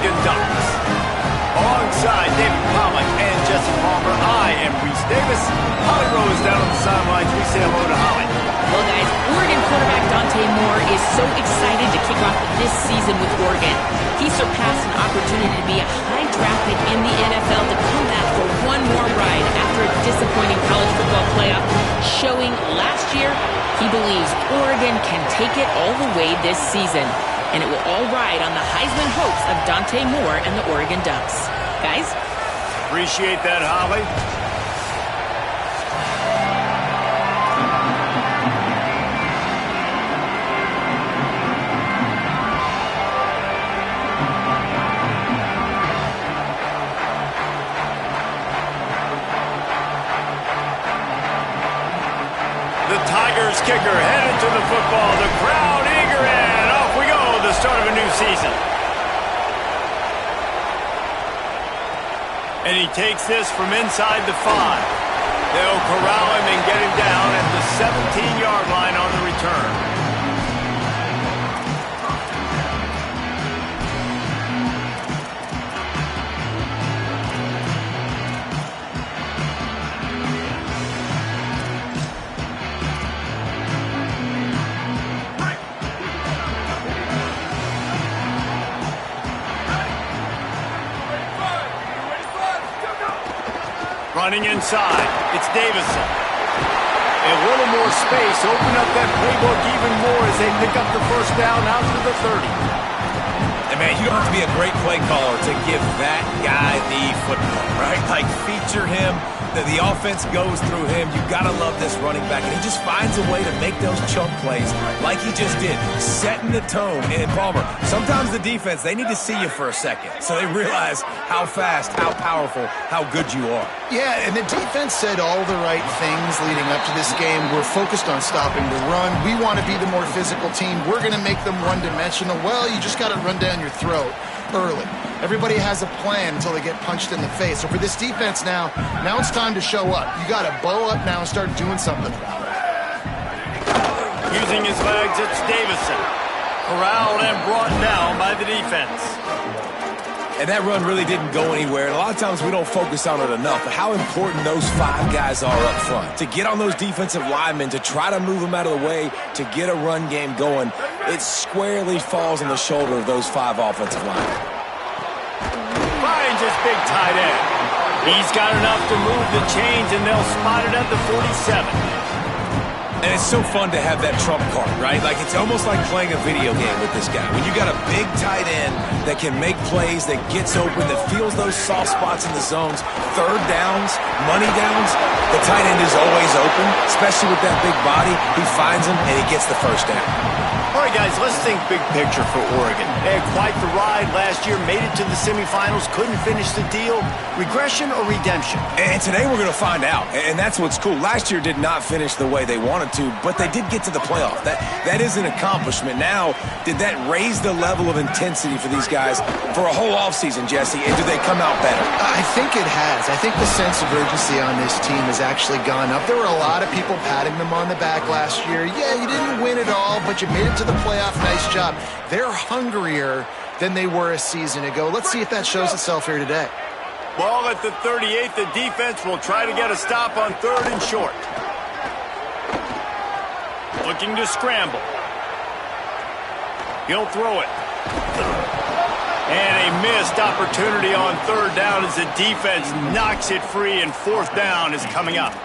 Oregon Ducks. Alongside David Pollack and Jesse Palmer, I am Reese Davis. Holly Rose down on the sidelines. We say hello to Holly. Well, guys, Oregon quarterback Dante Moore is so excited to kick off this season with Oregon. He surpassed an opportunity to be a high draft pick in the NFL to come back for one more ride after a disappointing college football playoff, showing last year he believes Oregon can take it all the way this season. And it will all ride on the Heisman hopes of Dante Moore and the Oregon Ducks. Guys? Appreciate that, Holly. The Tigers kicker headed to the football. The crowd eager, and off we go. The start of a new season. And he takes this from inside the 5. They'll corral him and get him down at the 17-yard line on the return. Running inside, it's Davison. A little more space, open up that playbook even more as they pick up the first down out to the 30. And man, you don't have to be a great play caller to give that guy the football, right? Like, feature him. The offense goes through him. You got to love this running back. And he just finds a way to make those chunk plays like he just did, setting the tone. And Palmer, sometimes the defense, they need to see you for a second so they realize how fast, how powerful, how good you are. Yeah, and the defense said all the right things leading up to this game. We're focused on stopping the run. We want to be the more physical team. We're going to make them one-dimensional. Well, you just got to run down your throat early. Everybody has a plan until they get punched in the face. So for this defense now it's time to show up. You got to bow up now and start doing something about it. Using his legs, it's Davison. Corralled and brought down by the defense. And that run really didn't go anywhere. And a lot of times we don't focus on it enough, but how important those 5 guys are up front. To get on those defensive linemen, to try to move them out of the way, to get a run game going, it squarely falls on the shoulder of those 5 offensive linemen. Finds his big tight end. He's got enough to move the chains, and they'll spot it at the 47. And it's so fun to have that trump card, right? Like, it's almost like playing a video game with this guy. When you got a big tight end that can make plays, that gets open, that feels those soft spots in the zones, third downs, money downs, the tight end is always open, especially with that big body. He finds him, and he gets the first down. All right, guys, let's think big picture for Oregon. They had quite the ride last year, made it to the semifinals, couldn't finish the deal. Regression or redemption? And today we're going to find out, and that's what's cool. Last year did not finish the way they wanted to, but they did get to the playoff. That is an accomplishment. Now, did that raise the level of intensity for these guys for a whole offseason, Jesse, and do they come out better? I think it has. I think the sense of urgency on this team has actually gone up. There were a lot of people patting them on the back last year. Yeah, you didn't win it all, but you made it to the playoff. Nice job. They're hungrier than they were a season ago. Let's see if that shows itself here today. Ball at the 38. The defense will try to get a stop on 3rd and short. Looking to scramble. He'll throw it. And a missed opportunity on 3rd down as the defense knocks it free, and 4th down is coming up.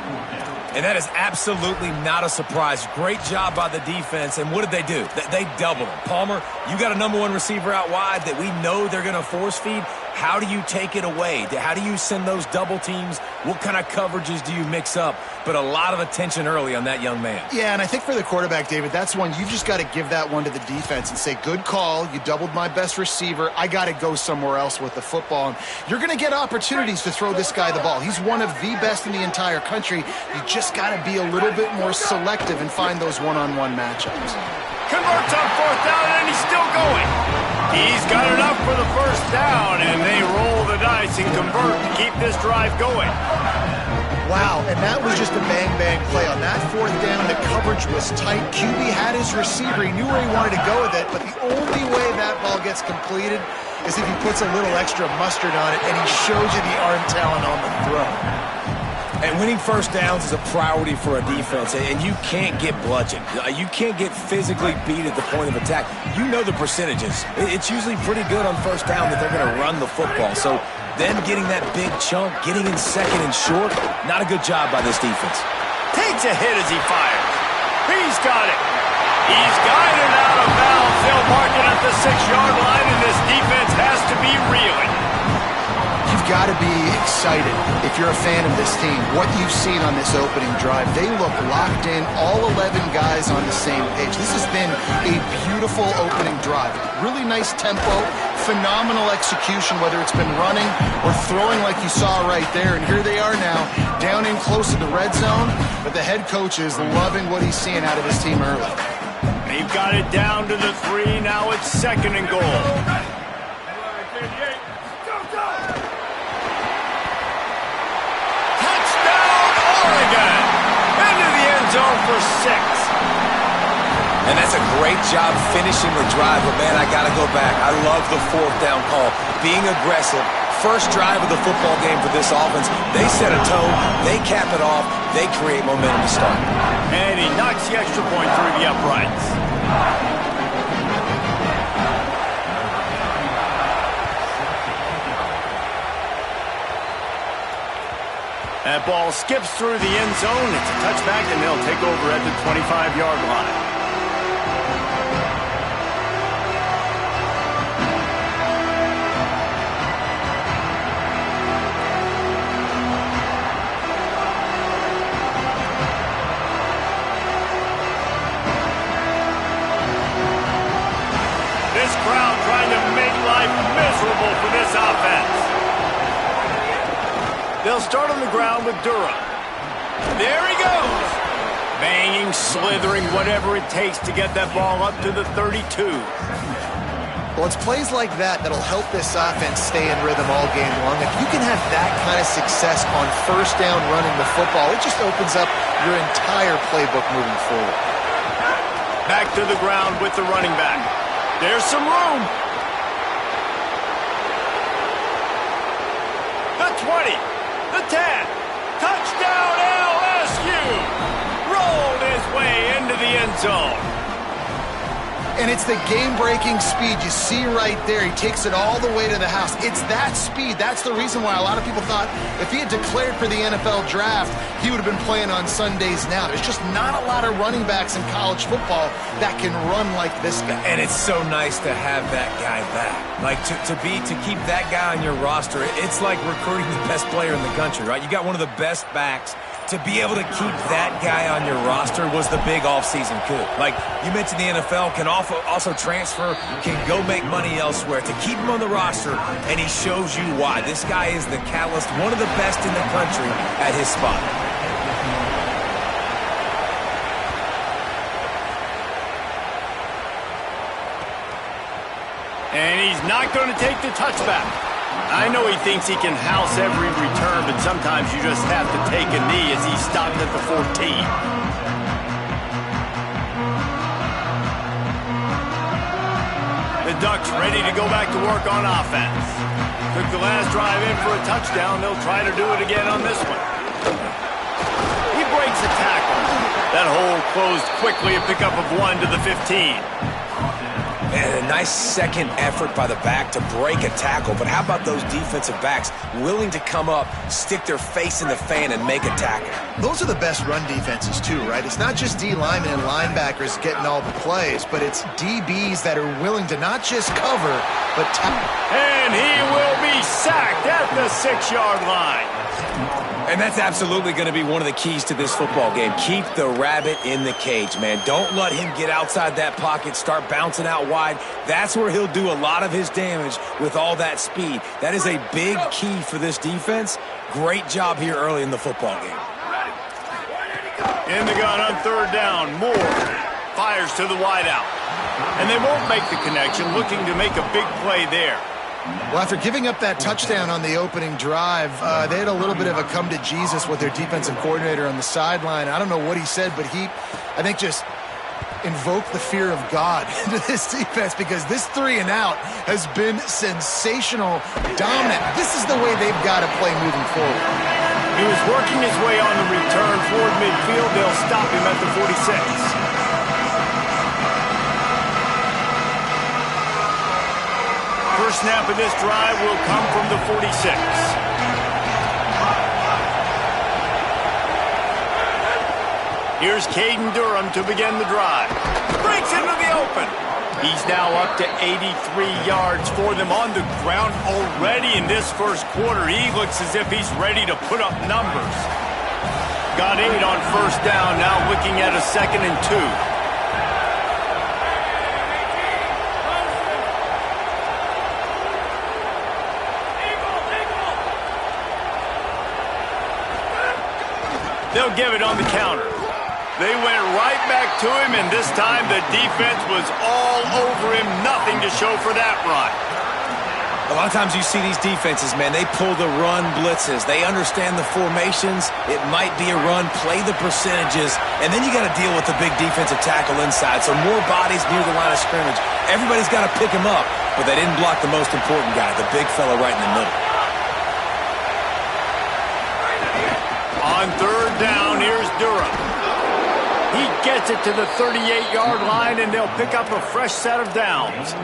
And that is absolutely not a surprise. Great job by the defense. And what did they do? They doubled him. Palmer, you got a #1 receiver out wide that we know they're going to force feed. How do you take it away? How do you send those double teams? What kind of coverages do you mix up? But a lot of attention early on that young man. Yeah, and I think for the quarterback, David, that's one you just got to give that one to the defense and say, good call. You doubled my best receiver. I got to go somewhere else with the football. And you're going to get opportunities to throw this guy the ball. He's one of the best in the entire country. You just got to be a little bit more selective and find those one-on-one matchups. Converts on 4th down, and he's still going. He's got enough for the 1st down, and they roll the dice and convert to keep this drive going. Wow, and that was just a bang-bang play. On that fourth down, the coverage was tight. QB had his receiver. He knew where he wanted to go with it, but the only way that ball gets completed is if he puts a little extra mustard on it, and he shows you the arm talent on the throw. And winning first downs is a priority for a defense, and you can't get bludgeoned. You can't get physically beat at the point of attack. You know the percentages. It's usually pretty good on first down that they're going to run the football. So then getting that big chunk, getting in second and short, not a good job by this defense. Takes a hit as he fires. He's got it. He's guided out of bounds. They'll mark it at the 6-yard line, and this defense has to be reeling. You've got to be excited if you're a fan of this team. What you've seen on this opening drive, they look locked in, all 11 guys on the same page. This has been a beautiful opening drive. Really nice tempo, phenomenal execution, whether it's been running or throwing like you saw right there. And here they are now, down in close to the red zone, but the head coach is loving what he's seeing out of his team early. They've got it down to the 3. Now it's 2nd and goal. Zone for 6. And that's a great job finishing the drive, but man, I gotta go back. I love the 4th down call. Being aggressive. First drive of the football game for this offense. They set a tone, they cap it off, they create momentum to start. And he knocks the extra point through the uprights. That ball skips through the end zone. It's a touchback, and they'll take over at the 25-yard line. This crowd trying to make life miserable for this offense. They'll start on the ground with Durham. There he goes. Banging, slithering, whatever it takes to get that ball up to the 32. Well, it's plays like that that'll help this offense stay in rhythm all game long. If you can have that kind of success on first down running the football, it just opens up your entire playbook moving forward. Back to the ground with the running back. There's some room. The 20. The 10. Touchdown LSU. Rolled his way into the end zone. And it's the game-breaking speed you see right there. He takes it all the way to the house. It's that speed. That's the reason why a lot of people thought if he had declared for the NFL draft, he would have been playing on Sundays now. There's just not a lot of running backs in college football that can run like this guy. And it's so nice to have that guy back. Like, to keep that guy on your roster, it's like recruiting the best player in the country, right? You got one of the best backs. To be able to keep that guy on your roster was the big offseason coup. Like you mentioned, the NFL can also transfer, can go make money elsewhere. To keep him on the roster, and he shows you why. This guy is the catalyst, one of the best in the country at his spot. And he's not going to take the touchback. I know he thinks he can house every return, but sometimes you just have to take a knee as he stopped at the 14. The Ducks ready to go back to work on offense. Took the last drive in for a touchdown. They'll try to do it again on this one. He breaks a tackle. That hole closed quickly, a pickup of 1 to the 15. And a nice second effort by the back to break a tackle. But how about those defensive backs willing to come up, stick their face in the fan, and make a tackle? Those are the best run defenses too, right? It's not just D linemen and linebackers getting all the plays, but it's DBs that are willing to not just cover, but tackle. And he will be sacked at the 6-yard line. And that's absolutely going to be one of the keys to this football game. Keep the rabbit in the cage, man. Don't let him get outside that pocket, start bouncing out wide. That's where he'll do a lot of his damage with all that speed. That is a big key for this defense. Great job here early in the football game. In the gun on 3rd down. Moore fires to the wideout. And they won't make the connection, looking to make a big play there. Well, after giving up that touchdown on the opening drive, they had a little bit of a come to Jesus with their defensive coordinator on the sideline. I don't know what he said, but he, I think, just invoked the fear of God into this defense because this 3 and out has been sensational, dominant. This is the way they've got to play moving forward. He was working his way on the return toward midfield. They'll stop him at the 46. First snap of this drive will come from the 46. Here's Caden Durham to begin the drive. Breaks into the open. He's now up to 83 yards for them on the ground already in this first quarter. He looks as if he's ready to put up numbers. Got 8 on first down, now looking at a 2nd and 2. They'll give it on the counter. They went right back to him, and this time the defense was all over him. Nothing to show for that run. A lot of times you see these defenses, man, they pull the run blitzes. They understand the formations. It might be a run, play the percentages, and then you got to deal with the big defensive tackle inside. So more bodies near the line of scrimmage. Everybody's got to pick him up, but they didn't block the most important guy, the big fella right in the middle. On third down, here's Durham. He gets it to the 38-yard line, and they'll pick up a fresh set of downs.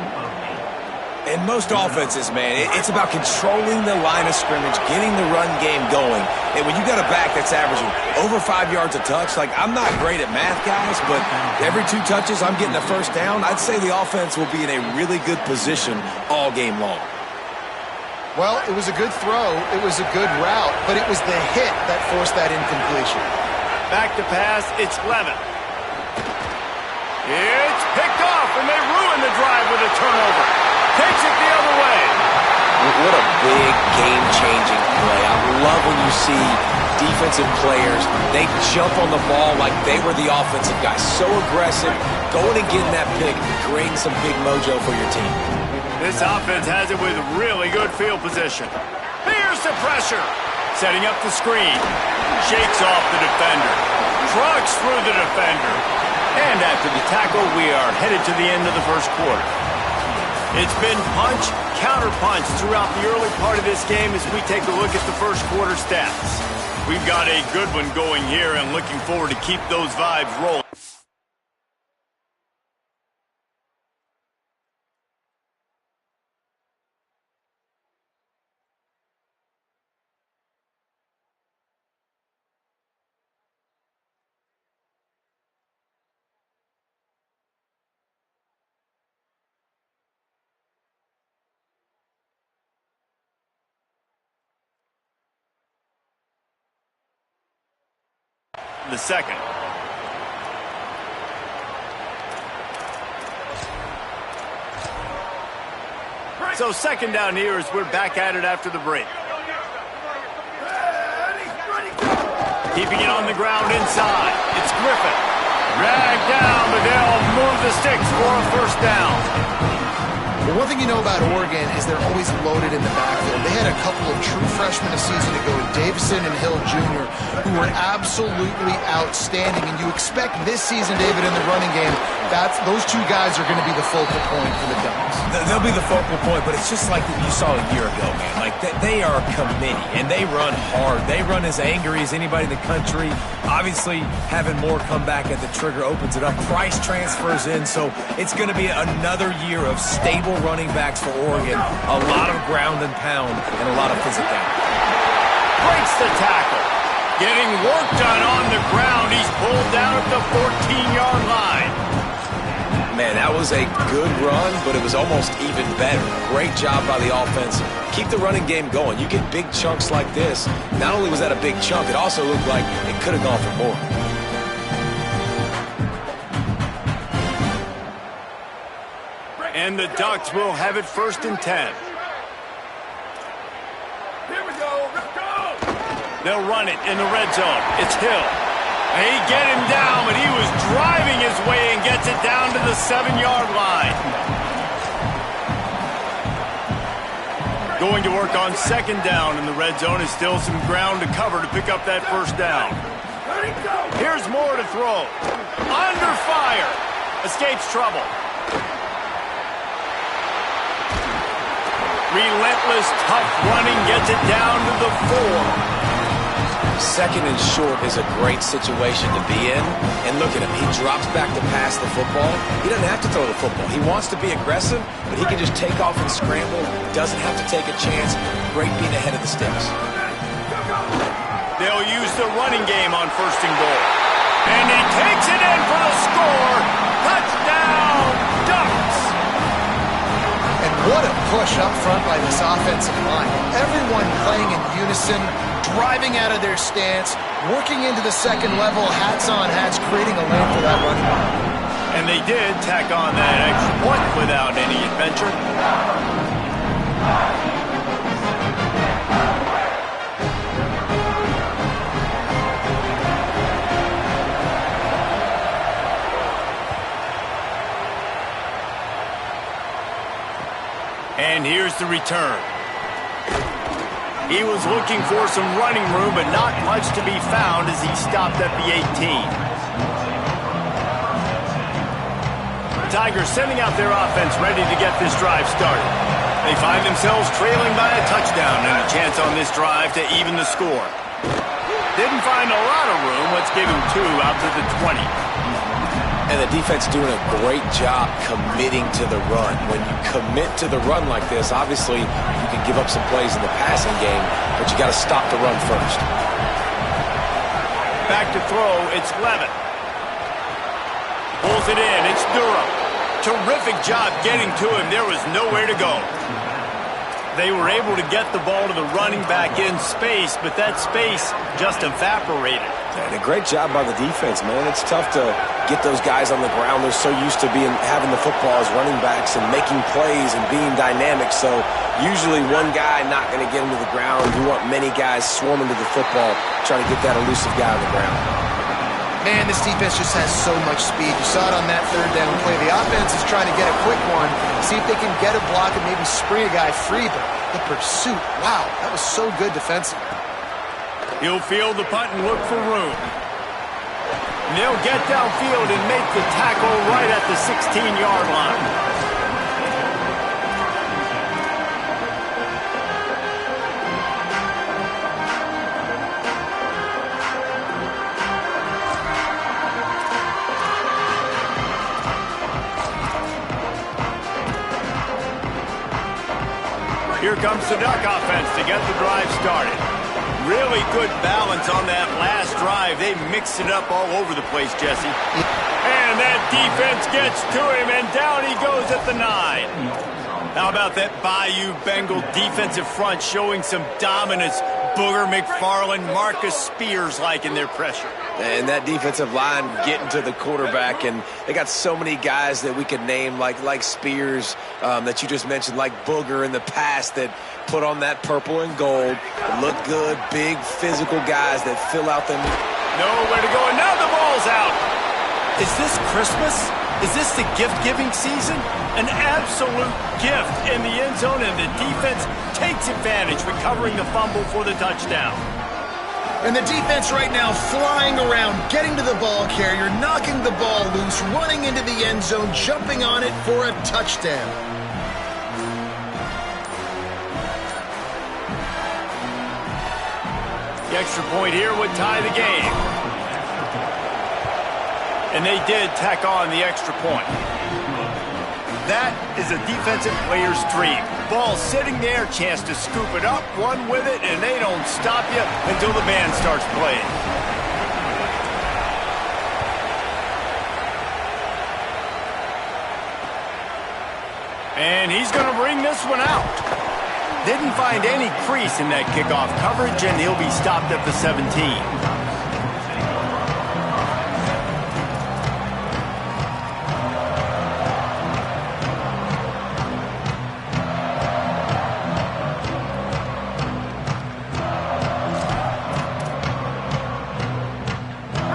In most offenses, man, it's about controlling the line of scrimmage, getting the run game going. And when you got a back that's averaging over 5 yards a touch, like, I'm not great at math, guys, but every 2 touches I'm getting a first down, I'd say the offense will be in a really good position all game long. Well, it was a good throw, it was a good route, but it was the hit that forced that incompletion. Back to pass, it's Levin. It's picked off, and they ruin the drive with a turnover. Takes it the other way. What a big game-changing play. I love when you see defensive players, they jump on the ball like they were the offensive guys. So aggressive, going and getting that pick, creating some big mojo for your team. This offense has it with really good field position. Here's the pressure. Setting up the screen. Shakes off the defender. Trucks through the defender. And after the tackle, we are headed to the end of the first quarter. It's been punch, counter punch throughout the early part of this game as we take a look at the first quarter stats. We've got a good one going here and looking forward to keep those vibes rolling. The second. So second down here as we're back at it after the break. Keeping it on the ground inside. It's Griffin. Dragged down, but they'll move the sticks for a first down. Well, one thing you know about Oregon is they're always loaded in the backfield. They had a couple of true freshmen a season ago, Davison and Hill Jr., who were absolutely outstanding. And you expect this season, David, in the running game, those 2 guys are going to be the focal point for the Ducks. They'll be the focal point, but it's just like you saw a year ago, man. Like, they are a committee, and they run hard. They run as angry as anybody in the country. Obviously, having more come back at the trigger opens it up. Price transfers in, so it's going to be another year of stable running backs for Oregon. A lot of ground and pound and a lot of physicality. Breaks the tackle. Getting work done on the ground. He's pulled down at the 14-yard line. Man, that was a good run, but it was almost even better. Great job by the offense. Keep the running game going. You get big chunks like this. Not only was that a big chunk, it also looked like it could have gone for more. And the Ducks will have it 1st and 10. Here we go. Let's go. They'll run it in the red zone. It's Hill. And he get him down, but he was driving his way and gets it down to the 7-yard line. Going to work on second down in the red zone is still some ground to cover to pick up that first down. Here's more to throw. Under fire. Escapes trouble. Relentless, tough running gets it down to the 4. Second and short is a great situation to be in. And look at him. He drops back to pass the football. He doesn't have to throw the football. He wants to be aggressive, but he can just take off and scramble. Doesn't have to take a chance. Great being ahead of the sticks. They'll use the running game on first and goal. And he takes it in for the score. Touchdown, Ducks! And what a push up front by this offensive line. Everyone playing in unison, driving out of their stance, working into the second level, hats on hats, creating a lane for that running back. And they did tack on that extra point without any adventure. And here's the return. He was looking for some running room, but not much to be found as he stopped at the 18. The Tigers sending out their offense ready to get this drive started. They find themselves trailing by a touchdown and a chance on this drive to even the score. Didn't find a lot of room. Let's give him 2 out to the 20. And the defense doing a great job committing to the run. When you commit to the run like this, obviously you can give up some plays in the passing game, but you got to stop the run first. Back to throw, it's Levitt. Pulls it in, it's Durham. Terrific job getting to him. There was nowhere to go. They were able to get the ball to the running back in space, but that space just evaporated. And a great job by the defense, man. It's tough to get those guys on the ground. They're so used to having the football as running backs and making plays and being dynamic. So usually one guy not going to get him to the ground. You want many guys swarming to the football, trying to get that elusive guy on the ground. Man, this defense just has so much speed. You saw it on that third down play. The offense is trying to get a quick one, see if they can get a block and maybe spring a guy free, but the pursuit, wow, that was so good defensively. He'll field the punt and look for room. And they'll get downfield and make the tackle right at the 16-yard line. Here comes the Duck offense to get the drive started. Really good balance on that last drive. They mixed it up all over the place, Jesse. And that defense gets to him, and down he goes at the 9. How about that Bayou Bengal defensive front showing some dominance? Booger McFarland, Marcus Spears-like in their pressure. And that defensive line getting to the quarterback, and they got so many guys that we could name like Spears that you just mentioned, like Booger in the past that put on that purple and gold, look good, big physical guys that fill out them. Nowhere to go, and now the ball's out. Is this Christmas? Is this the gift-giving season? An absolute gift in the end zone, and the defense takes advantage, recovering the fumble for the touchdown. And the defense right now flying around, getting to the ball carrier, knocking the ball loose, running into the end zone, jumping on it for a touchdown. The extra point here would tie the game. And they did tack on the extra point. That is a defensive player's dream. Ball sitting there, chance to scoop it up, run with it, and they don't stop you until the band starts playing. And he's going to bring this one out. Didn't find any crease in that kickoff coverage, and he'll be stopped at the 17.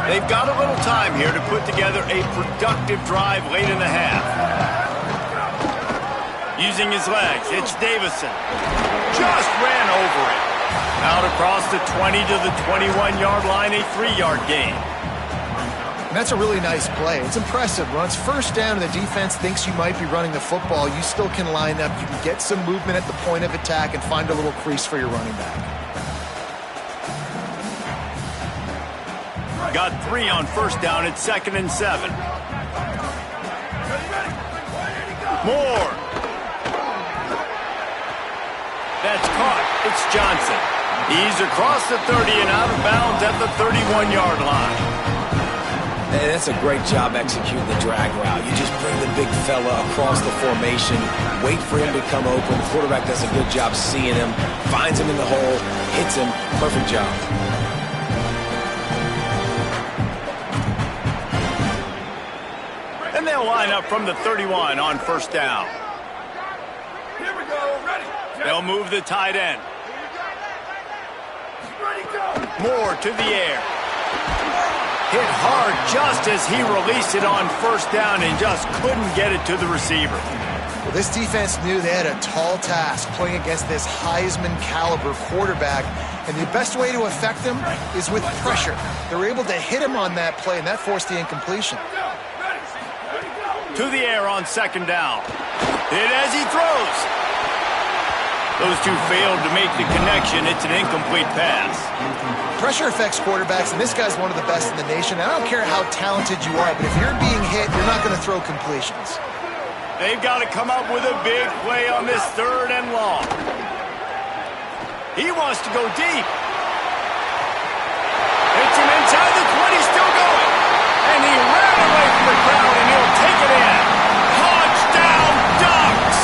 They've got a little time here to put together a productive drive late in the half. Using his legs, it's Davison. Just ran over it. Out across the 20 to the 21-yard line, a 3-yard gain. And that's a really nice play. It's impressive. When it's first down and the defense thinks you might be running the football, you still can line up. You can get some movement at the point of attack and find a little crease for your running back. Got 3 on first down at 2nd and 7. Moore. That's caught. It's Johnson. He's across the 30 and out of bounds at the 31-yard line. Hey, that's a great job executing the drag route. You just bring the big fella across the formation, wait for him to come open. The quarterback does a good job seeing him, finds him in the hole, hits him. Perfect job. And they'll line up from the 31 on first down. Here we go. Ready. They'll move the tight end. Ready, go. Moore to the air. Hit hard just as he released it on first down and just couldn't get it to the receiver. Well, this defense knew they had a tall task playing against this Heisman caliber quarterback, and the best way to affect him is with pressure. They were able to hit him on that play, and that forced the incompletion. To the air on second down. Hit as he throws. Those two failed to make the connection. It's an incomplete pass. Pressure affects quarterbacks, and this guy's one of the best in the nation. I don't care how talented you are, but if you're being hit, you're not going to throw completions. They've got to come up with a big play on this 3rd and long. He wants to go deep. Hits him inside the 20, still going. And he ran away from the crowd, and he'll take it in. Touchdown, Ducks!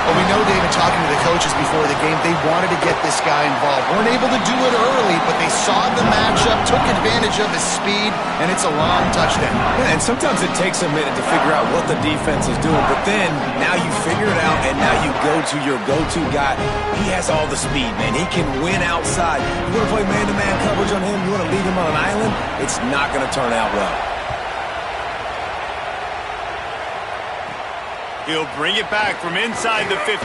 Well, we know, David, talking to the coaches before the game, they wanted to get this guy involved. Weren't able to do it early, but they saw the matchup, took advantage of his speed, and it's a long touchdown. Yeah, and sometimes it takes a minute to figure out what the defense is doing, but then now you figure it out, and now you go to your go-to guy. He has all the speed, man. He can win outside. You want to play man-to-man coverage on him? You want to leave him on an island? It's not going to turn out well. He'll bring it back from inside the 15.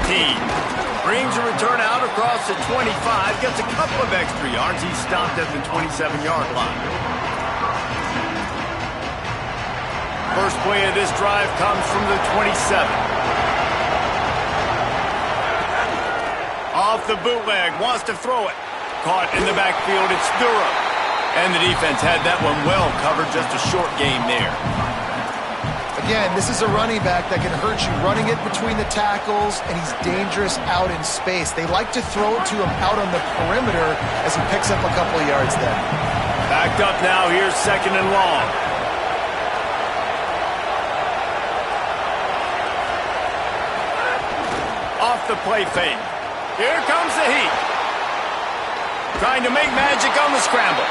Brings a return out across the 25. Gets a couple of extra yards. He's stopped at the 27-yard line. First play of this drive comes from the 27. Off the bootleg. Wants to throw it. Caught in the backfield. It's Durham. And the defense had that one well covered. Just a short game there. Again, this is a running back that can hurt you running it between the tackles, and he's dangerous out in space. They like to throw it to him out on the perimeter as he picks up a couple of yards there. Backed up now. Here's 2nd and long. Off the play fake. Here comes the heat. Trying to make magic on the scramble.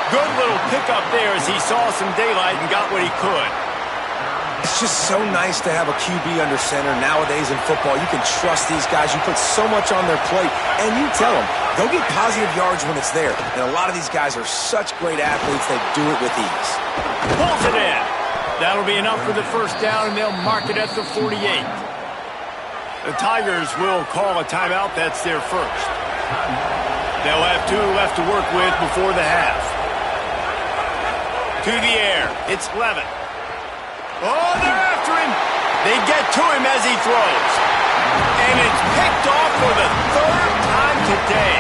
Good little pickup there as he saw some daylight and got what he could. It's just so nice to have a QB under center nowadays in football. You can trust these guys. You put so much on their plate, and you tell them, go get positive yards when it's there. And a lot of these guys are such great athletes, they do it with ease. Pulls it in. That'll be enough for the first down, and they'll mark it at the 48. The Tigers will call a timeout. That's their first. They'll have 2 left to work with before the half. To the air. It's Levitt. Oh, they're after him. They get to him as he throws. And it's picked off for the 3rd time today.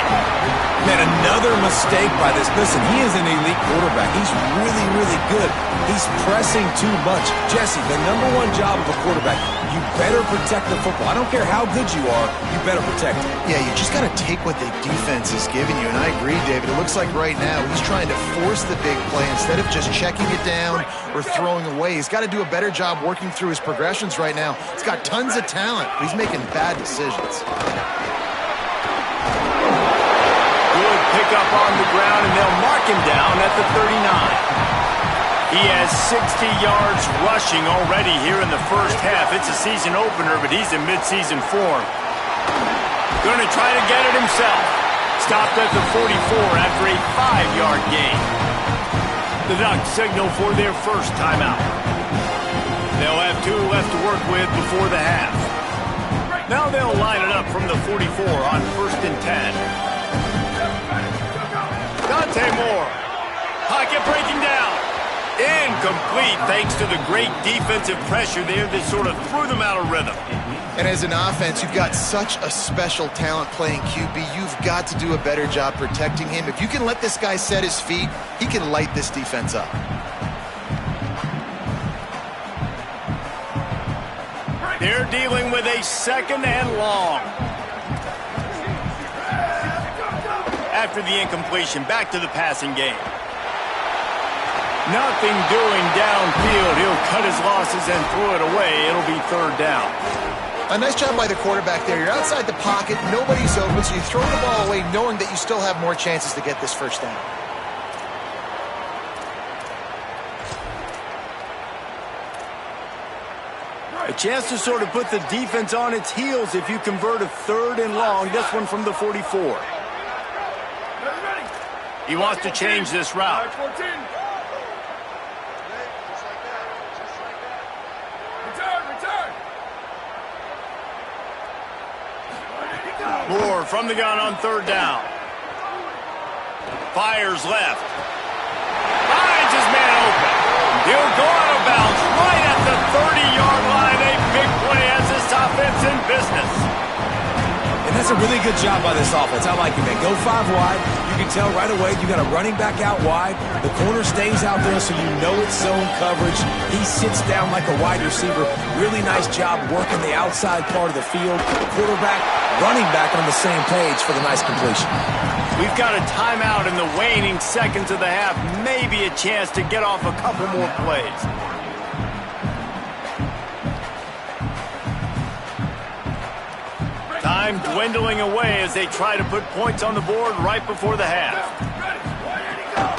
Man, another mistake by this. Listen, he is an elite quarterback. He's really, really good. He's pressing too much. Jesse, the #1 job of a quarterback, you better protect the football. I don't care how good you are, you better protect it. Yeah, you just got to take what the defense is giving you, and I agree, David. It looks like right now he's trying to force the big play instead of just checking it down or throwing away. He's got to do a better job working through his progressions right now. He's got tons of talent, but he's making bad decisions. Good pickup on the ground, and they'll mark him down at the 39. He has 60 yards rushing already here in the first half. It's a season opener, but he's in midseason form. Going to try to get it himself. Stopped at the 44 after a 5-yard gain. The Ducks signal for their first timeout. They'll have 2 left to work with before the half. Now they'll line it up from the 44 on 1st and 10. Dante Moore. Pocket breaking down. Incomplete thanks to the great defensive pressure there that sort of threw them out of rhythm. And as an offense, you've got such a special talent playing QB. You've got to do a better job protecting him. If you can let this guy set his feet, he can light this defense up. They're dealing with a 2nd and long. After the incompletion, back to the passing game. Nothing doing downfield. He'll cut his losses and throw it away. It'll be 3rd down. A nice job by the quarterback there. You're outside the pocket, nobody's open, so you throw the ball away knowing that you still have more chances to get this 1st down. A chance to sort of put the defense on its heels if you convert a 3rd and long. This one from the 44. He wants to change this route. Moore from the gun on 3rd down. Fires left. Finds his man open. He'll go out of bounds right at the 30-yard line. A big play as this offense in business. And that's a really good job by this offense. I like it, man. Go 5 wide. You can tell right away you got a running back out wide. The corner stays out there so you know it's zone coverage. He sits down like a wide receiver. Really nice job working the outside part of the field. Quarterback, running back on the same page for the nice completion. We've got a timeout in the waning seconds of the half. Maybe a chance to get off a couple more plays. Time dwindling away as they try to put points on the board right before the half.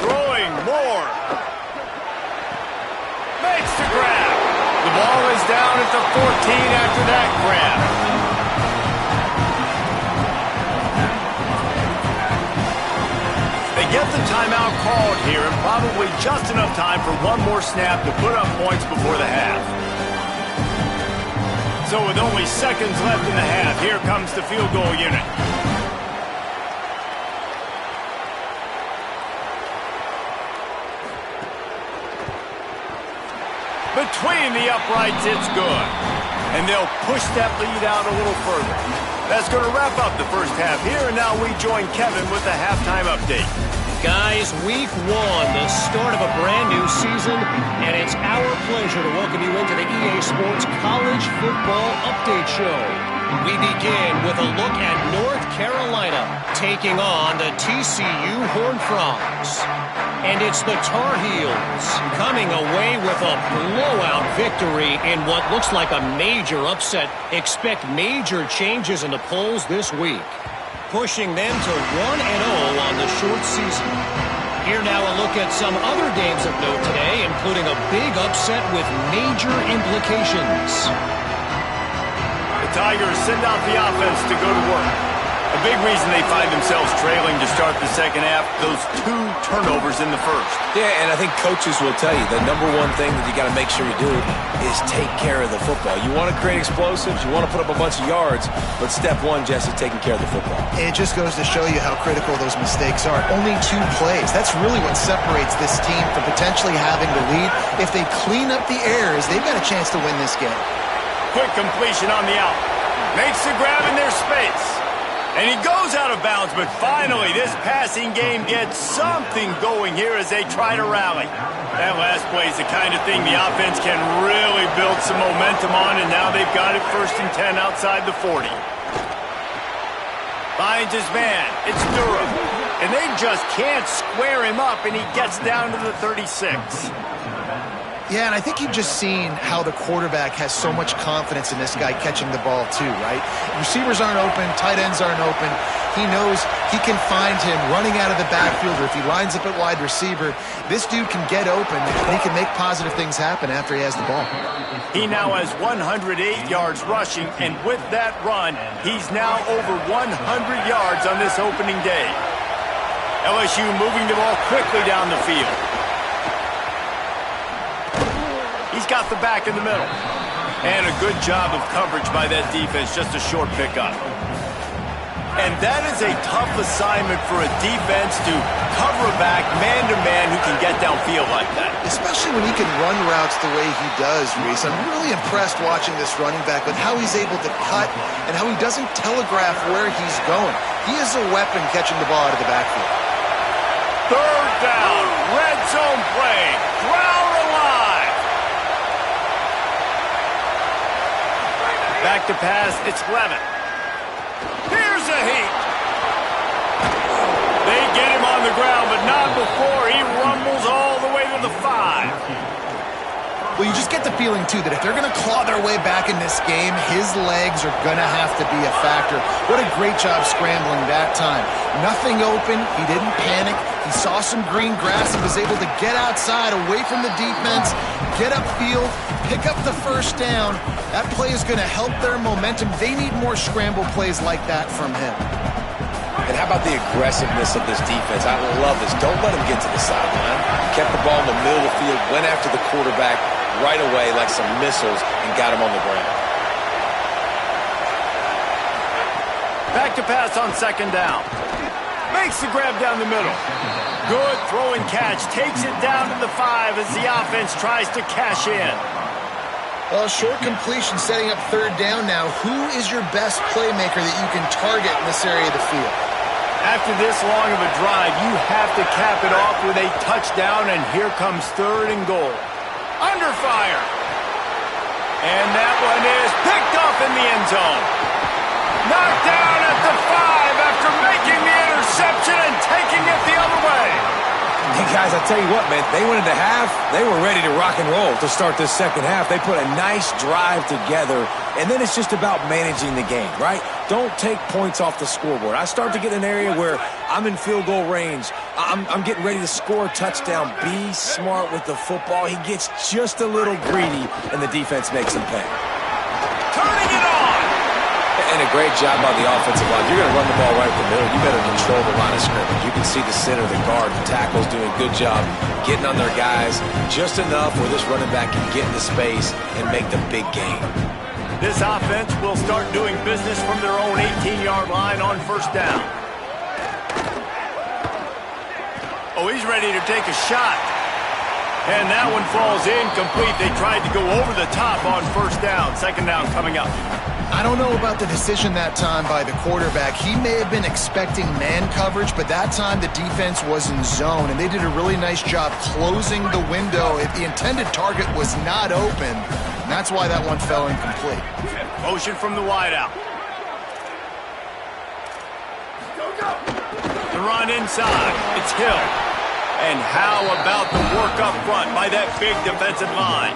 Throwing Moore. Makes the grab. The ball is down at the 14 after that grab. They get the timeout called here and probably just enough time for one more snap to put up points before the half. So with only seconds left in the half, here comes the field goal unit. Between the uprights, it's good. And they'll push that lead out a little further. That's going to wrap up the first half here, and now we join Kevin with the halftime update. Guys, week 1, the start of a brand new season, and it's our pleasure to welcome you into the EA Sports College Football Update Show. We begin with a look at North Carolina taking on the TCU Horned Frogs. And it's the Tar Heels coming away with a blowout victory in what looks like a major upset. Expect major changes in the polls this week, pushing them to 1-0 on the short season. Here now a look at some other games of note today, including a big upset with major implications. The Tigers send out the offense to go to work. A big reason they find themselves trailing to start the second half, those 2 turnovers in the first. Yeah, and I think coaches will tell you the number one thing that you got to make sure you do is take care of the football. You want to create explosives, you want to put up a bunch of yards, but step 1, Jess, is taking care of the football. It just goes to show you how critical those mistakes are. Only 2 plays. That's really what separates this team from potentially having the lead. If they clean up the errors, they've got a chance to win this game. Quick completion on the out. Makes the grab in their space. And he goes out of bounds, but finally this passing game gets something going here as they try to rally. That last play is the kind of thing the offense can really build some momentum on, and now they've got it 1st and 10 outside the 40. Finds his man. It's Durham. And they just can't square him up, and he gets down to the 36. Yeah, and I think you've just seen how the quarterback has so much confidence in this guy catching the ball too, right? Receivers aren't open, tight ends aren't open. He knows he can find him running out of the backfield, or if he lines up at wide receiver, this dude can get open, and he can make positive things happen after he has the ball. He now has 108 yards rushing, and with that run, he's now over 100 yards on this opening day. LSU moving the ball quickly down the field. He's got the back in the middle. And a good job of coverage by that defense, just a short pickup. And that is a tough assignment for a defense to cover a back man-to-man who can get downfield like that. Especially when he can run routes the way he does, Reese. I'm really impressed watching this running back with how he's able to cut and how he doesn't telegraph where he's going. He is a weapon catching the ball out of the backfield. Third down, red zone play, crowd alive. Back to pass, it's Levin. Here's a heat. They get him on the ground, but not before he rumbles all the way to the 5. Well, you just get the feeling, too, that if they're going to claw their way back in this game, his legs are going to have to be a factor. What a great job scrambling that time. Nothing open. He didn't panic. He saw some green grass and was able to get outside, away from the defense, get upfield, pick up the first down. That play is going to help their momentum. They need more scramble plays like that from him. And how about the aggressiveness of this defense? I love this. Don't let him get to the sideline. Kept the ball in the middle of the field, went after the quarterback right away like some missiles and got him on the ground. Back to pass on second down. Makes the grab down the middle. Good throw and catch. Takes it down to the 5 as the offense tries to cash in. Well, short completion setting up third down now. Who is your best playmaker that you can target in this area of the field? After this long of a drive, you have to cap it off with a touchdown, and here comes third and goal. Under fire. And that one is picked up in the end zone. Knocked down at the 5 after making the interception and taking it the other way. Hey, guys, I tell you what, man, they went into half. They were ready to rock and roll to start this second half. They put a nice drive together, and then it's just about managing the game, right? Don't take points off the scoreboard. I start to get in an area where I'm in field goal range. I'm getting ready to score a touchdown. Be smart with the football. He gets just a little greedy, and the defense makes him pay. Turning it on. And a great job by the offensive line. You're going to run the ball right in the middle. You better control the line of scrimmage. You can see the center, the guard, the tackles doing a good job getting on their guys just enough where this running back can get into space and make the big game. This offense will start doing business from their own 18-yard line on first down. Oh, he's ready to take a shot. And that one falls incomplete. They tried to go over the top on first down. Second down coming up. I don't know about the decision that time by the quarterback. He may have been expecting man coverage, but that time the defense was in zone, and they did a really nice job closing the window. If the intended target was not open, and that's why that one fell incomplete. Motion from the wideout. The run inside. It's Hill. And how about the work up front by that big defensive line?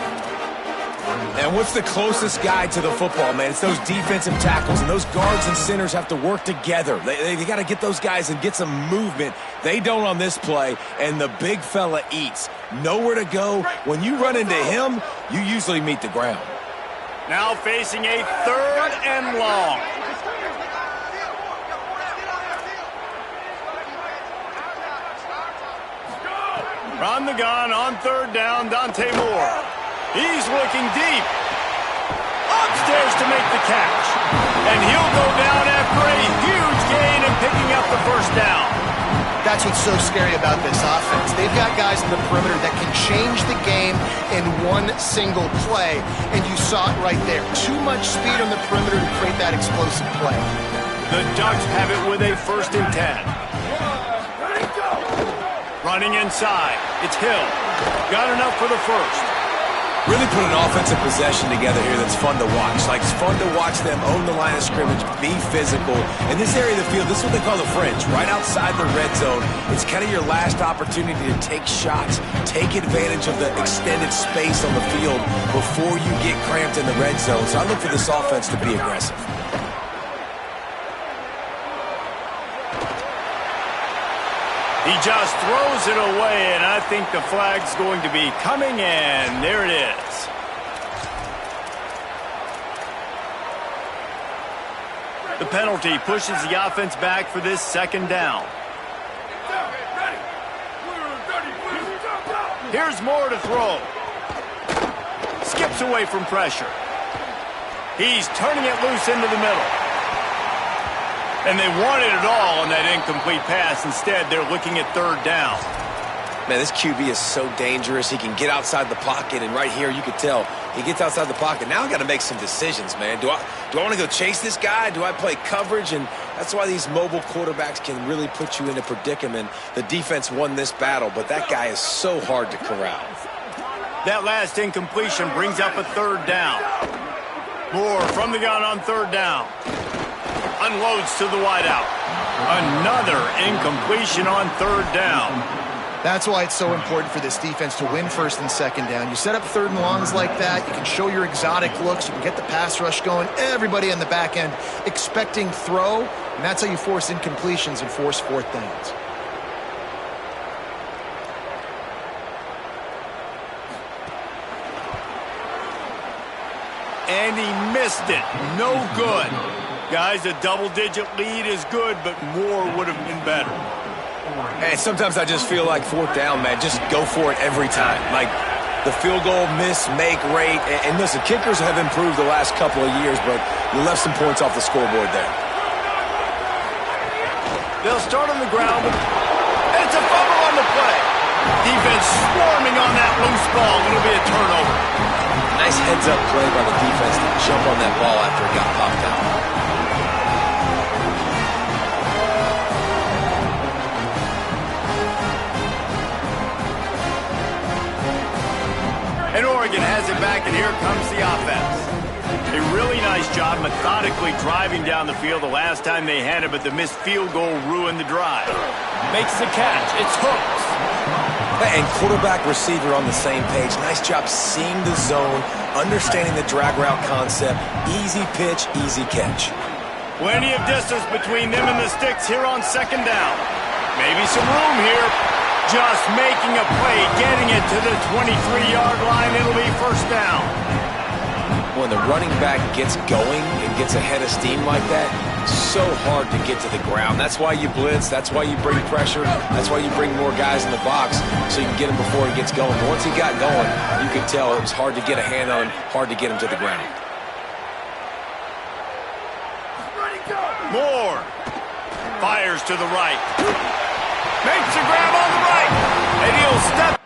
And what's the closest guy to the football, man? It's those defensive tackles, and those guards and centers have to work together. They got to get those guys and get some movement. They don't on this play, and the big fella eats. Nowhere to go. When you run into him, you usually meet the ground. Now facing a third and long. Run the gun on third down, Dante Moore. He's looking deep. Upstairs to make the catch. And he'll go down after a huge gain and picking up the first down. That's what's so scary about this offense. They've got guys in the perimeter that can change the game in one single play. And you saw it right there. Too much speed on the perimeter to create that explosive play. The Ducks have it with a 1st and 10. Running inside. It's Hill. Got enough for the first. Really put an offensive possession together here that's fun to watch. Like, it's fun to watch them own the line of scrimmage, be physical. In this area of the field, this is what they call the fringe, right outside the red zone. It's kind of your last opportunity to take shots, take advantage of the extended space on the field before you get cramped in the red zone. So I look for this offense to be aggressive. He just throws it away, and I think the flag's going to be coming in. There it is. The penalty pushes the offense back for this second down. Here's Moore to throw. steps away from pressure. He's turning it loose into the middle. And they wanted it all on that incomplete pass. Instead, they're looking at third down. Man, this QB is so dangerous. He can get outside the pocket, and right here you could tell he gets outside the pocket. Now I got to make some decisions, man. Do I want to go chase this guy? Do I play coverage? And that's why these mobile quarterbacks can really put you in a predicament. The defense won this battle, but that guy is so hard to corral. That last incompletion brings up a third down. Moore from the gun on third down. Unloads to the wideout. Another incompletion on third down. That's why it's so important for this defense to win first and second down. You set up third and longs like that, you can show your exotic looks, you can get the pass rush going, everybody on the back end expecting throw, and that's how you force incompletions and force fourth downs. And he missed it. No good. Guys, a double-digit lead is good, but more would have been better. Hey, sometimes I just feel like fourth down, man. Just go for it every time. Like the field goal miss-make rate. And listen, kickers have improved the last couple of years, but you left some points off the scoreboard there. They'll start on the ground. And it's a fumble on the play. Defense swarming on that loose ball. It'll be a turnover. Nice heads-up play by the defense to jump on that ball after it got popped out. And Oregon has it back, and here comes the offense. A really nice job methodically driving down the field the last time they had it, but the missed field goal ruined the drive. Makes the catch. It's hooked. And quarterback, receiver on the same page. Nice job seeing the zone, understanding the drag route concept. Easy pitch, easy catch. Plenty of distance between them and the sticks here on second down. Maybe some room here. Just making a play, getting it to the 23-yard line. It'll be first down. When the running back gets going and gets ahead of steam like that, so hard to get to the ground. That's why you blitz. That's why you bring pressure. That's why you bring more guys in the box so you can get him before he gets going. But once he got going, you could tell it was hard to get a hand on him, hard to get him to the ground. Moore fires to the right. Makes a grab on the right. And he'll step.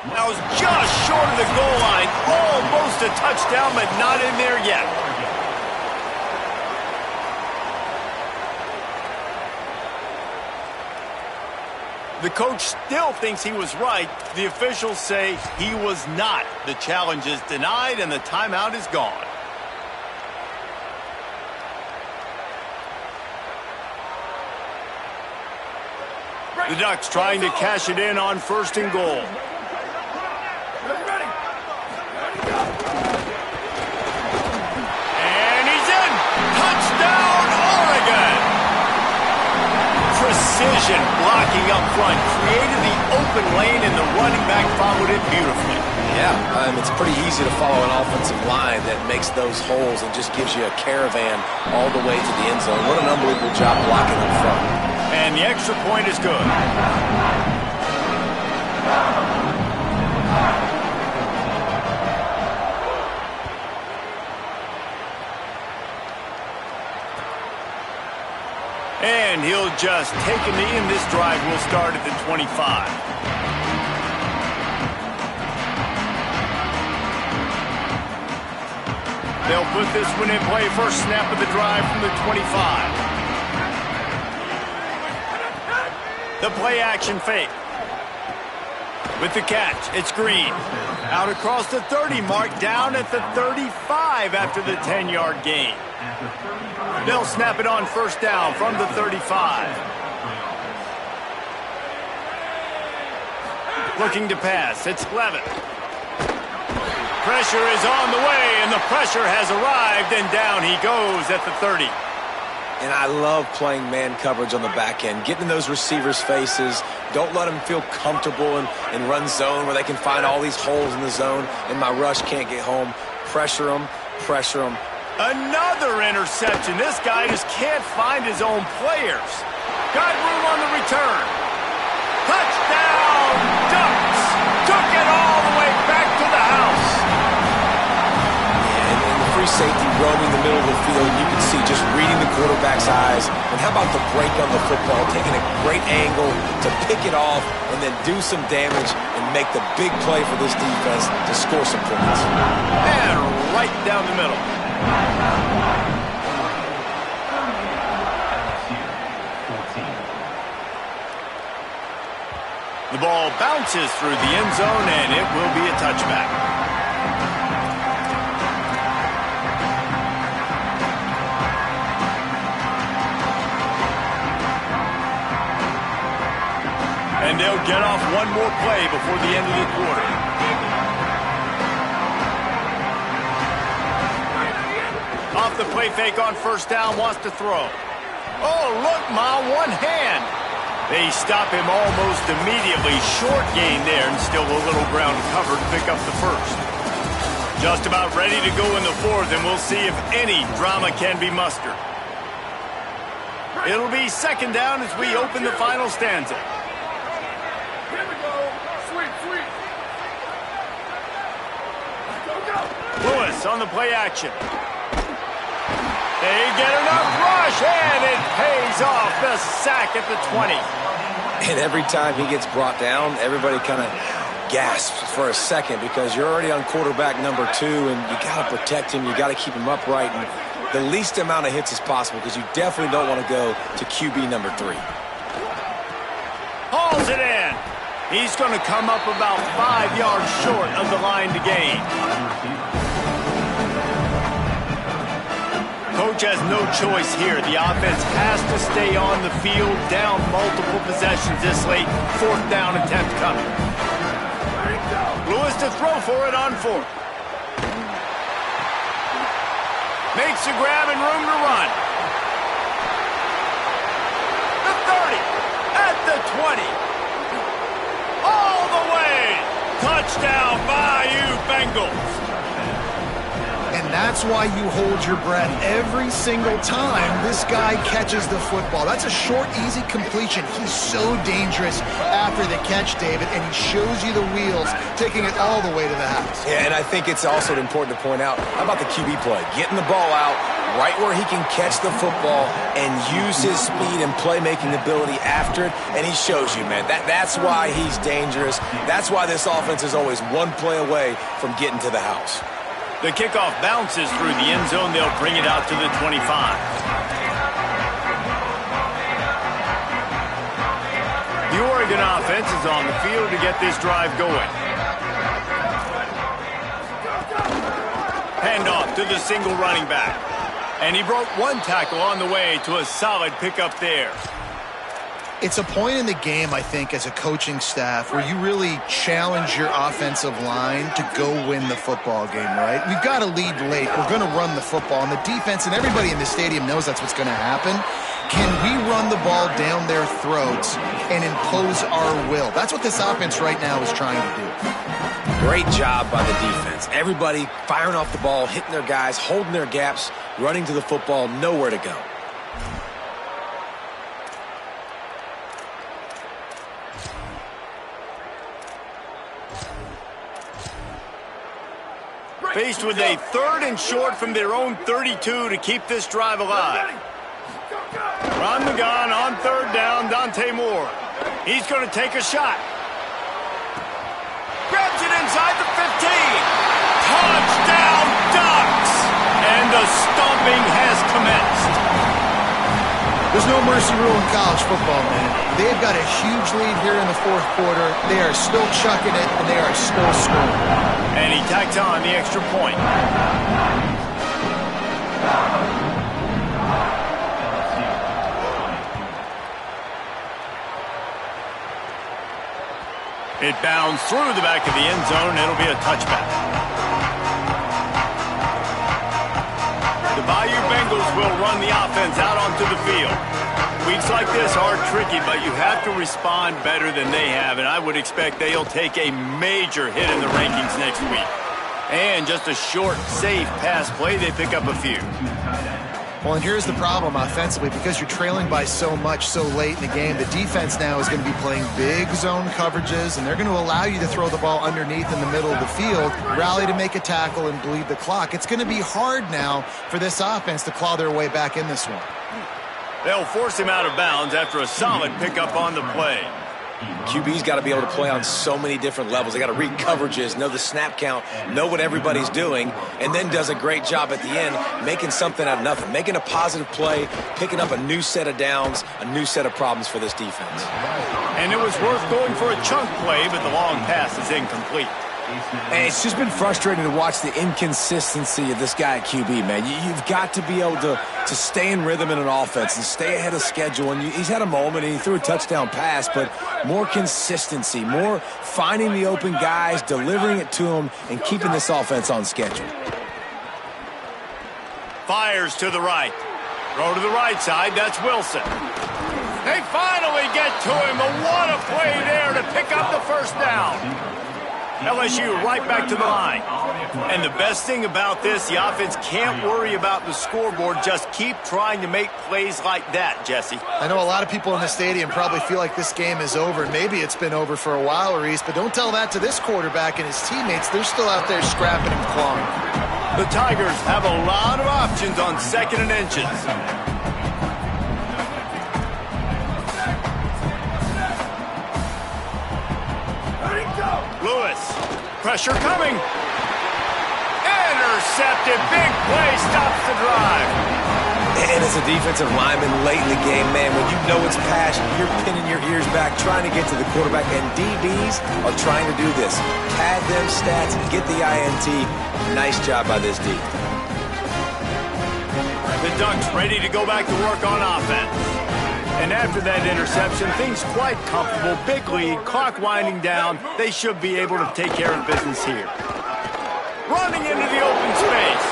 Now is just short of the goal line. Almost a touchdown, but not in there yet. The coach still thinks he was right. The officials say he was not. The challenge is denied, and the timeout is gone. The Ducks trying to cash it in on first and goal. And he's in. Touchdown, Oregon. Precision blocking up front, created the open lane, and the running back followed it beautifully. Yeah, it's pretty easy to follow an offensive line that makes those holes and just gives you a caravan all the way to the end zone. What an unbelievable job blocking up front. And the extra point is good. And he'll just take a knee, and this drive will start at the 25. They'll put this one in play. First snap of the drive from the 25. The play action fake. With the catch, it's Green. Out across the 30 mark, down at the 35 after the 10-yard gain. They'll snap it on first down from the 35. Looking to pass, it's Levitt. Pressure is on the way, and the pressure has arrived, and down he goes at the 30. And I love playing man coverage on the back end, getting in those receivers' faces. Don't let them feel comfortable in run zone where they can find all these holes in the zone, and my rush can't get home. Pressure them, pressure them. Another interception. This guy just can't find his own players. Got room on the return. Touchdown, Ducks. Took it all the way back to the house. And the free safety roaming the middle of the field, you can see just reading the quarterback's eyes. And how about the break on the football, taking a great angle to pick it off and then do some damage and make the big play for this defense to score some points. And right down the middle. The ball bounces through the end zone, and it will be a touchback. And they'll get off one more play before the end of the quarter. Off the play fake on first down, wants to throw. Oh, look, Ma, one hand. They stop him almost immediately. Short gain there, and still a little ground covered to pick up the first. Just about ready to go in the fourth, and we'll see if any drama can be mustered. It'll be second down as we open the final stanza. Here we go. Sweet, sweet. Go, go. Lewis on the play action. They get enough rush, and it pays off. The sack at the 20. And every time he gets brought down, everybody kind of gasps for a second because you're already on quarterback number 2, and you got to protect him. You got to keep him upright and the least amount of hits as possible because you definitely don't want to go to QB number 3. Hauls it in. He's going to come up about 5 yards short of the line to gain. Coach has no choice here. The offense has to stay on the field, down multiple possessions this late. Fourth down attempt coming. Lewis to throw for it on fourth. Makes the grab and room to run. The 30, at the 20. All the way. Touchdown, Bayou Bengals. And that's why you hold your breath every single time this guy catches the football. That's a short, easy completion. He's so dangerous after the catch, David, and he shows you the wheels, taking it all the way to the house. Yeah, and I think it's also important to point out, how about the QB play? Getting the ball out right where he can catch the football and use his speed and playmaking ability after it, and he shows you, man. That's why he's dangerous. That's why this offense is always one play away from getting to the house. The kickoff bounces through the end zone. They'll bring it out to the 25. The Oregon offense is on the field to get this drive going. Handoff to the single running back. And he broke one tackle on the way to a solid pickup there. It's a point in the game, I think, as a coaching staff where you really challenge your offensive line to go win the football game, right? We've got to lead late. We're going to run the football. And the defense and everybody in the stadium knows that's what's going to happen. Can we run the ball down their throats and impose our will? That's what this offense right now is trying to do. Great job by the defense. Everybody firing off the ball, hitting their guys, holding their gaps, running to the football, nowhere to go. Faced with a third and short from their own 32 to keep this drive alive. From the gun on third down, Dante Moore. He's going to take a shot. Grabs it inside the 15. Touchdown, Ducks! And the stomping has commenced. There's no mercy rule in college football, man. They've got a huge lead here in the fourth quarter. They are still chucking it, and they are still scoring. And he tacks on the extra point. It bounds through the back of the end zone. It'll be a touchback. The Bayou Bengals will run the offense out onto the field. Weeks like this are tricky, but you have to respond better than they have, and I would expect they'll take a major hit in the rankings next week. And just a short, safe pass play, they pick up a few. Well, and here's the problem offensively. Because you're trailing by so much so late in the game, the defense now is going to be playing big zone coverages, and they're going to allow you to throw the ball underneath in the middle of the field, rally to make a tackle, and bleed the clock. It's going to be hard now for this offense to claw their way back in this one. They'll force him out of bounds after a solid pickup on the play. QB's got to be able to play on so many different levels. They got to read coverages, know the snap count, know what everybody's doing, and then does a great job at the end making something out of nothing, making a positive play, picking up a new set of downs, a new set of problems for this defense. And it was worth going for a chunk play, but the long pass is incomplete. And it's just been frustrating to watch the inconsistency of this guy at QB, man. You've got to be able to stay in rhythm in an offense and stay ahead of schedule. And he's had a moment, and he threw a touchdown pass, but more consistency, more finding the open guys, delivering it to them, and keeping this offense on schedule. Fires to the right. Throw to the right side. That's Wilson. They finally get to him. But what a play there to pick up the first down. LSU right back to the line. And the best thing about this, the offense can't worry about the scoreboard. Just keep trying to make plays like that, Jesse. I know a lot of people in the stadium probably feel like this game is over. Maybe it's been over for a while, Reese, but don't tell that to this quarterback and his teammates. They're still out there scrapping and clawing. The Tigers have a lot of options on 2nd and inches. Lewis, pressure coming. Intercepted, big play, stops the drive. And as a defensive lineman late in the game, man, when you know it's passion, you're pinning your ears back, trying to get to the quarterback, and DBs are trying to do this. Pad them stats, get the INT. Nice job by this D. The Ducks ready to go back to work on offense. And after that interception, things quite comfortable. Big lead, clock winding down. They should be able to take care of business here. Running into the open space.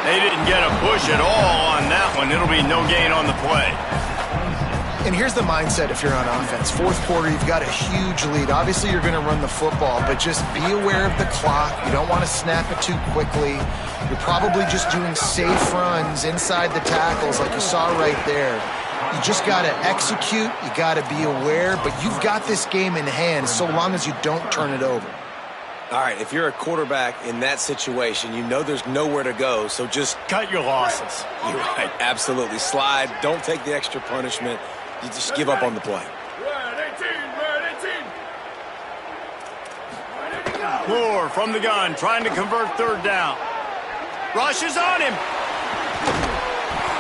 They didn't get a push at all on that one. It'll be no gain on the play. And here's the mindset if you're on offense. Fourth quarter, you've got a huge lead. Obviously, you're going to run the football, but just be aware of the clock. You don't want to snap it too quickly. You're probably just doing safe runs inside the tackles like you saw right there. You just got to execute. You got to be aware, but you've got this game in hand so long as you don't turn it over. All right, if you're a quarterback in that situation, you know there's nowhere to go, so just cut your losses. You're right, absolutely. Slide, don't take the extra punishment. You just give up on the play. Moore from the gun, trying to convert 3rd down. Rush is on him.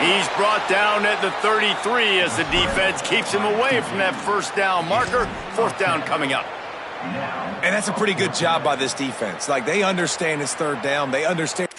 He's brought down at the 33 as the defense keeps him away from that 1st down marker. 4th down coming up. And that's a pretty good job by this defense. Like, they understand it's 3rd down. They understand